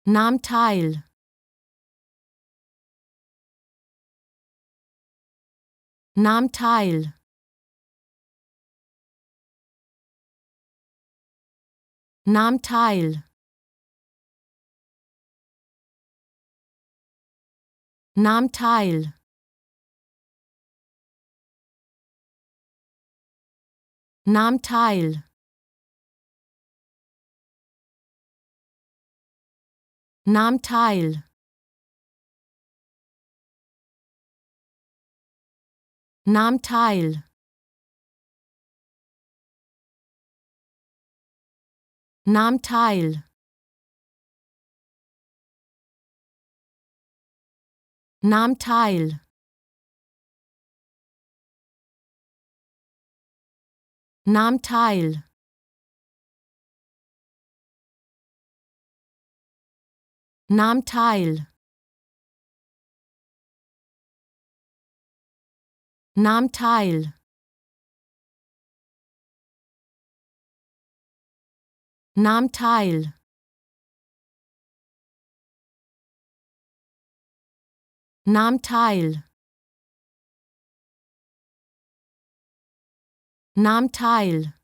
nahm teil, nahm teil, nahm teil, nahm teil, nahm teil, nahm teil, nahm teil, nahm teil, nahm teil, nahm teil, nahm teil, nahm teil, nahm teil, nahm teil, nahm teil.